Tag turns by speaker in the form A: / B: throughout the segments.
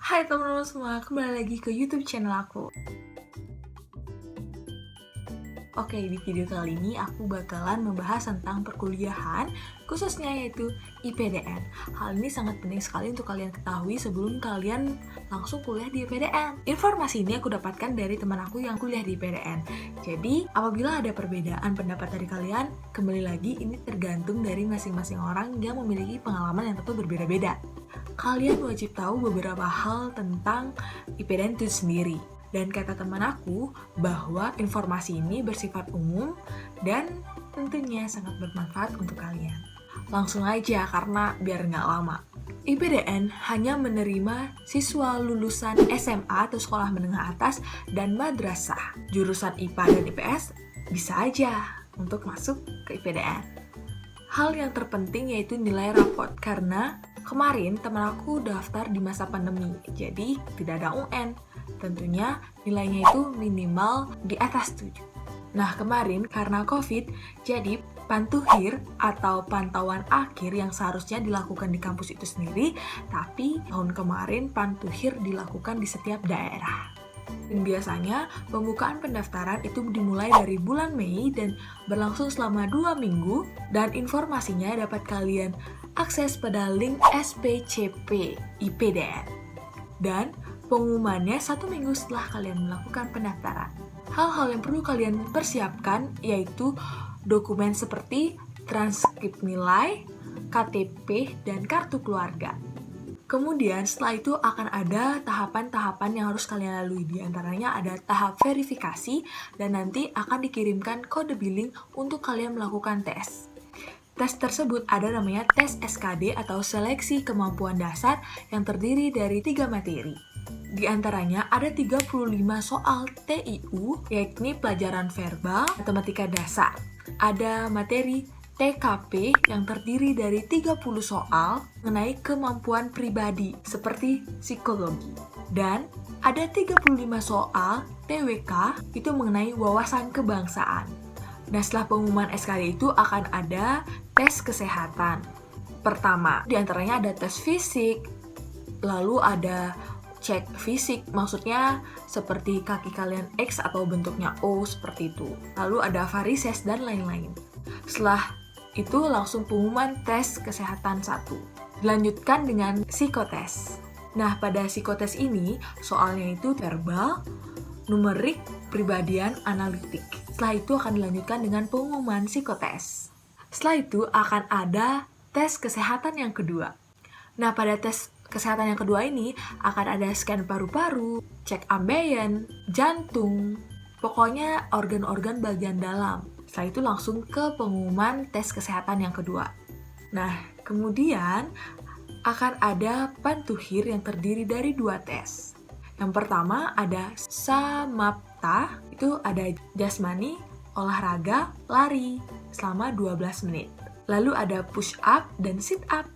A: Hai teman-teman semua, kembali lagi ke YouTube channel aku. Oke, di video kali ini aku bakalan membahas tentang perkuliahan, khususnya yaitu IPDN. Hal ini sangat penting sekali untuk kalian ketahui sebelum kalian langsung kuliah di IPDN. Informasi ini aku dapatkan dari teman aku yang kuliah di IPDN. Jadi, apabila ada perbedaan pendapat dari kalian, kembali lagi ini tergantung dari masing-masing orang yang memiliki pengalaman yang tentu berbeda-beda. Kalian wajib tahu beberapa hal tentang IPDN itu sendiri. Dan kata teman aku bahwa informasi ini bersifat umum dan tentunya sangat bermanfaat untuk kalian. Langsung aja karena biar nggak lama. IPDN hanya menerima siswa lulusan SMA atau sekolah menengah atas dan madrasah. Jurusan IPA dan IPS bisa aja untuk masuk ke IPDN. Hal yang terpenting yaitu nilai rapot karena kemarin teman aku daftar di masa pandemi, jadi tidak ada UN. Tentunya nilainya itu minimal di atas 7. Nah kemarin karena COVID, jadi pantuhir atau pantauan akhir yang seharusnya dilakukan di kampus itu sendiri, tapi tahun kemarin pantuhir dilakukan di setiap daerah. Dan biasanya pembukaan pendaftaran itu dimulai dari bulan Mei dan berlangsung selama 2 minggu, dan informasinya dapat kalian akses pada link SPCP IPDN. Dan pengumumannya 1 minggu setelah kalian melakukan pendaftaran. Hal-hal yang perlu kalian persiapkan yaitu dokumen seperti transkrip nilai, KTP, dan kartu keluarga. Kemudian setelah itu akan ada tahapan-tahapan yang harus kalian lalui. Di antaranya ada tahap verifikasi dan nanti akan dikirimkan kode billing untuk kalian melakukan tes. Tes tersebut ada namanya tes SKD atau seleksi kemampuan dasar yang terdiri dari 3 materi. Di antaranya ada 35 soal TIU, yakni pelajaran verbal, matematika dasar. Ada materi TKP yang terdiri dari 30 soal mengenai kemampuan pribadi seperti psikologi. Dan ada 35 soal TWK itu mengenai wawasan kebangsaan. Nah, setelah pengumuman SKD itu akan ada tes kesehatan. Pertama, diantaranya ada tes fisik, lalu ada cek fisik, maksudnya seperti kaki kalian X atau bentuknya O seperti itu. Lalu ada varises dan lain-lain. Setelah itu langsung pengumuman tes kesehatan 1. Dilanjutkan dengan psikotes. Nah, pada psikotes ini soalnya itu verbal, numerik, pribadian, analitik. Setelah itu akan dilanjutkan dengan pengumuman psikotes. Setelah itu akan ada tes kesehatan yang kedua. Nah, pada tes kesehatan yang kedua ini akan ada scan paru-paru, cek ambeien, jantung, pokoknya organ-organ bagian dalam. Setelah itu langsung ke pengumuman tes kesehatan yang kedua. Nah, kemudian akan ada pantuhir yang terdiri dari 2 tes. Yang pertama ada samapta, itu ada jasmani, olahraga, lari selama 12 menit. Lalu ada push up dan sit up.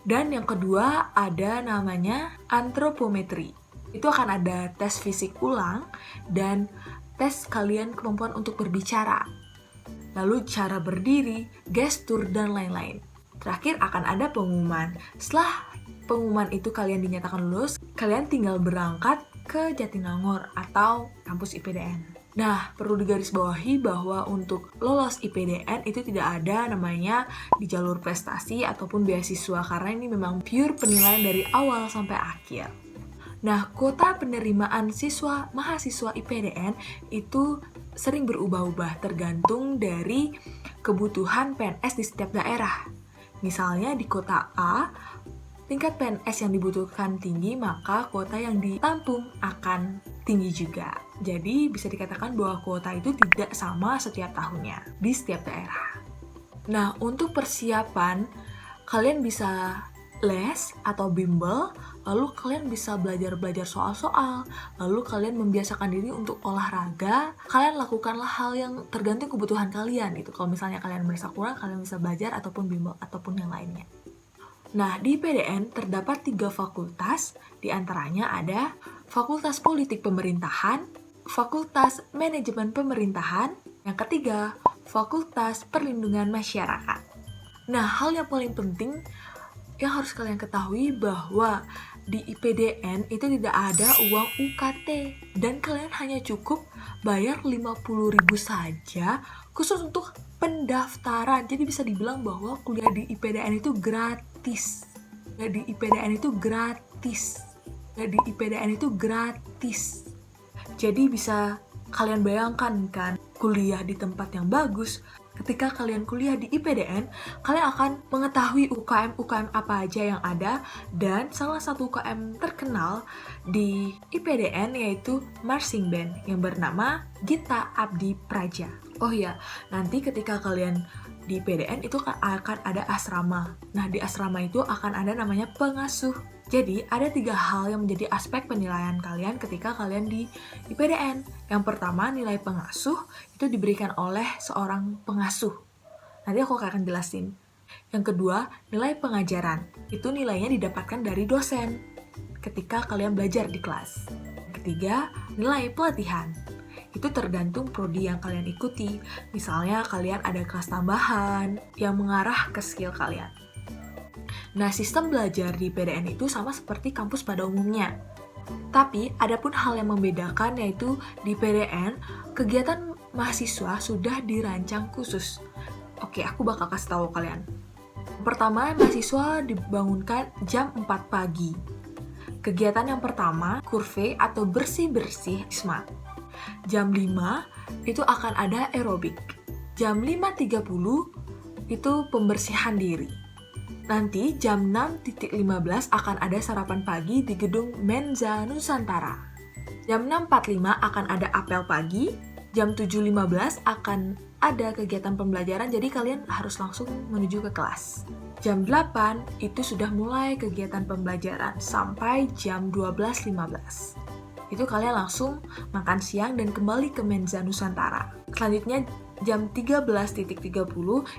A: Dan yang kedua ada namanya antropometri. Itu akan ada tes fisik ulang dan tes kalian kemampuan untuk berbicara. Lalu cara berdiri, gestur, dan lain-lain. Terakhir akan ada pengumuman. Setelah pengumuman itu kalian dinyatakan lulus, kalian tinggal berangkat ke Jatinangor atau kampus IPDN. Nah, perlu digarisbawahi bahwa untuk lolos IPDN itu tidak ada namanya di jalur prestasi ataupun beasiswa, karena ini memang pure penilaian dari awal sampai akhir. Nah, kuota penerimaan siswa mahasiswa IPDN itu sering berubah-ubah tergantung dari kebutuhan PNS di setiap daerah. Misalnya di kota A, tingkat PNS yang dibutuhkan tinggi, maka kuota yang ditampung akan tinggi juga. Jadi bisa dikatakan bahwa kuota itu tidak sama setiap tahunnya di setiap daerah. Nah, untuk persiapan, kalian bisa les atau bimbel, lalu kalian bisa belajar soal-soal, lalu kalian membiasakan diri untuk olahraga, kalian lakukanlah hal yang tergantung kebutuhan kalian gitu. Kalau misalnya kalian merasa kurang, kalian bisa belajar ataupun bimbel ataupun yang lainnya. Nah, di IPDN terdapat 3 fakultas, diantaranya ada Fakultas Politik Pemerintahan, Fakultas Manajemen Pemerintahan, yang ketiga, Fakultas Perlindungan Masyarakat. Nah, hal yang paling penting Yang harus kalian ketahui bahwa di IPDN itu tidak ada uang UKT dan kalian hanya cukup bayar 50.000 saja khusus untuk pendaftaran. Jadi bisa dibilang bahwa kuliah di IPDN itu gratis. Di IPDN itu gratis. Di IPDN itu gratis. Jadi bisa kalian bayangkan kan, kuliah di tempat yang bagus. Ketika kalian kuliah di IPDN, kalian akan mengetahui UKM apa aja yang ada, dan salah satu UKM terkenal di IPDN yaitu marching band yang bernama Gita Abdi Praja. Oh iya, nanti ketika kalian di IPDN itu akan ada asrama. Nah, di asrama itu akan ada namanya pengasuh. Jadi, ada 3 hal yang menjadi aspek penilaian kalian ketika kalian di IPDN. Yang pertama, nilai pengasuh itu diberikan oleh seorang pengasuh. Nanti aku akan jelasin. Yang kedua, nilai pengajaran. Itu nilainya didapatkan dari dosen ketika kalian belajar di kelas. Yang ketiga, nilai pelatihan. Itu tergantung prodi yang kalian ikuti. Misalnya kalian ada kelas tambahan yang mengarah ke skill kalian. Nah, sistem belajar di PDN itu sama seperti kampus pada umumnya. Tapi, ada pun hal yang membedakan yaitu di PDN, kegiatan mahasiswa sudah dirancang khusus. Oke, aku bakal kasih tahu kalian. Pertama, mahasiswa dibangunkan jam 4 pagi. Kegiatan yang pertama, kurve atau bersih-bersih wisma. Jam 5 itu akan ada aerobik. Jam 5.30 itu pembersihan diri. Nanti jam 6.15 akan ada sarapan pagi di gedung Menza Nusantara. Jam 6.45 akan ada apel pagi. Jam 7.15 akan ada kegiatan pembelajaran, jadi kalian harus langsung menuju ke kelas. Jam 8 itu sudah mulai kegiatan pembelajaran sampai jam 12.15. Itu kalian langsung makan siang dan kembali ke Menza Nusantara. Selanjutnya jam 13.30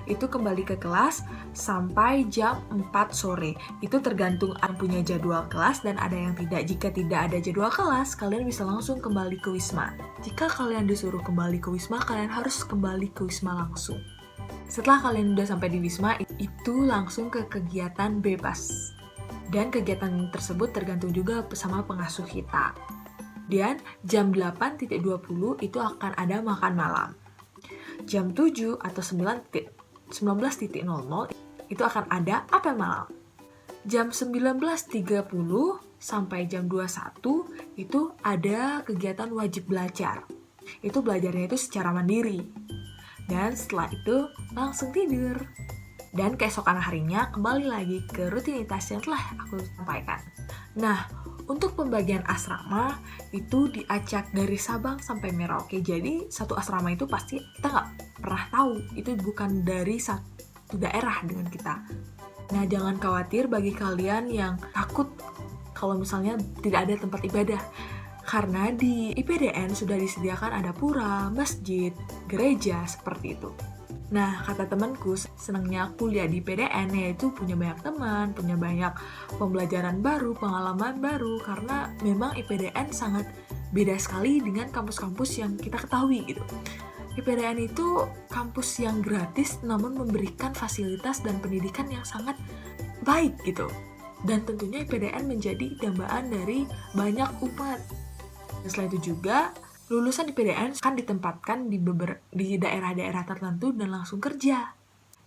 A: itu kembali ke kelas sampai jam 4 sore. Itu tergantung yang punya jadwal kelas dan ada yang tidak. Jika tidak ada jadwal kelas, kalian bisa langsung kembali ke wisma. Jika kalian disuruh kembali ke wisma, kalian harus kembali ke wisma langsung. Setelah kalian udah sampai di wisma, itu langsung ke kegiatan bebas. Dan kegiatan tersebut tergantung juga sama pengasuh kita. Dan jam 8.20 itu akan ada makan malam. Jam 7 atau 19.00 itu akan ada apel malam. Jam 19.30 sampai jam 21 itu ada kegiatan wajib belajar. Itu belajarnya itu secara mandiri. Dan setelah itu langsung tidur. Dan keesokan harinya kembali lagi ke rutinitas yang telah aku sampaikan. Nah, untuk pembagian asrama itu diacak dari Sabang sampai Merauke. Jadi satu asrama itu pasti kita nggak pernah tahu. Itu bukan dari satu daerah dengan kita. Nah, jangan khawatir bagi kalian yang takut kalau misalnya tidak ada tempat ibadah. Karena di IPDN sudah disediakan ada pura, masjid, gereja, seperti itu. Nah, kata temanku, senangnya kuliah di PDN yaitu punya banyak teman, punya banyak pembelajaran baru, pengalaman baru, karena memang IPDN sangat beda sekali dengan kampus-kampus yang kita ketahui gitu. IPDN itu kampus yang gratis namun memberikan fasilitas dan pendidikan yang sangat baik gitu. Dan tentunya IPDN menjadi dambaan dari banyak umat. Dan selain itu juga, lulusan IPDN akan ditempatkan di daerah-daerah tertentu dan langsung kerja.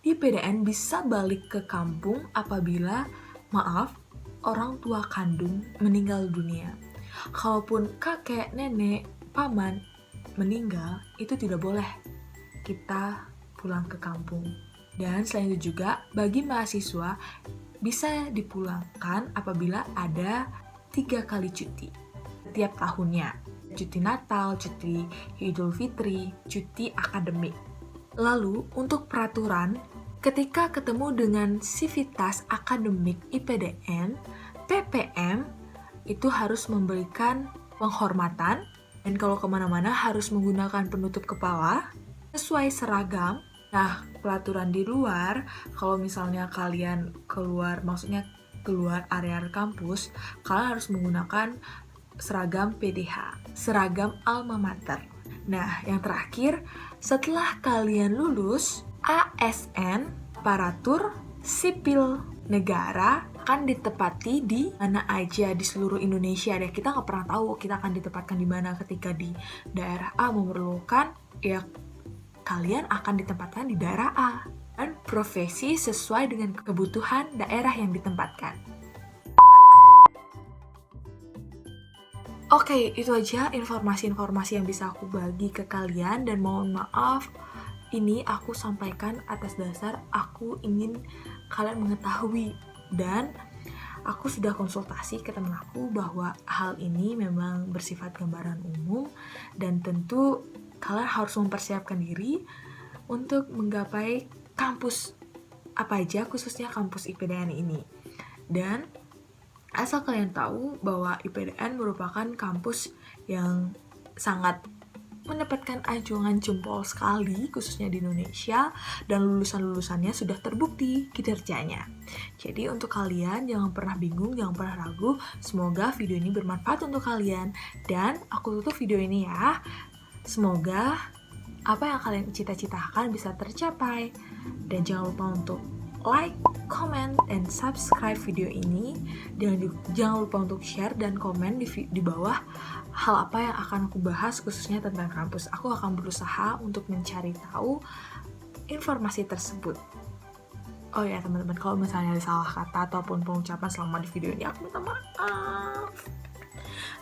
A: IPDN bisa balik ke kampung apabila, orang tua kandung meninggal dunia. Kalaupun kakek, nenek, paman meninggal, itu tidak boleh kita pulang ke kampung. Dan selain itu juga, bagi mahasiswa bisa dipulangkan apabila ada 3 kali cuti setiap tahunnya. Cuti Natal, cuti Idul Fitri, cuti akademik. Lalu, untuk peraturan, ketika ketemu dengan sivitas akademik IPDN, PPM itu harus memberikan penghormatan, dan kalau kemana-mana harus menggunakan penutup kepala, sesuai seragam. Nah, peraturan di luar, kalau misalnya kalian keluar area kampus, kalian harus menggunakan seragam PDH, seragam alma mater. Nah, yang terakhir, setelah kalian lulus, ASN, aparatur sipil negara akan ditempati di mana aja di seluruh Indonesia deh. Kita nggak pernah tahu kita akan ditempatkan di mana. Ketika di daerah A memerlukan, ya kalian akan ditempatkan di daerah A. Dan profesi sesuai dengan kebutuhan daerah yang ditempatkan. Oke, itu aja informasi-informasi yang bisa aku bagi ke kalian, dan mohon maaf ini aku sampaikan atas dasar aku ingin kalian mengetahui, dan aku sudah konsultasi ke temen aku bahwa hal ini memang bersifat gambaran umum dan tentu kalian harus mempersiapkan diri untuk menggapai kampus apa aja, khususnya kampus IPDN ini. Dan asal kalian tahu bahwa IPDN merupakan kampus yang sangat mendapatkan anjungan jempol sekali, khususnya di Indonesia, dan lulusan-lulusannya sudah terbukti kinerjanya. Jadi untuk kalian jangan pernah bingung, jangan pernah ragu. Semoga video ini bermanfaat untuk kalian, dan aku tutup video ini ya. Semoga apa yang kalian cita-citakan bisa tercapai, dan jangan lupa untuk like, comment, dan subscribe video ini. Dan jangan lupa untuk share dan komen di bawah hal apa yang akan aku bahas khususnya tentang kampus. Aku akan berusaha untuk mencari tahu informasi tersebut. Oh ya teman-teman, kalau misalnya ada salah kata ataupun pengucapan selama di video ini, aku minta maaf.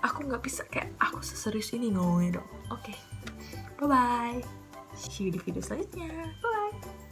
A: Aku nggak bisa kayak aku seserius ini ngomongnya dong. Oke, bye-bye. See you di video selanjutnya. Bye.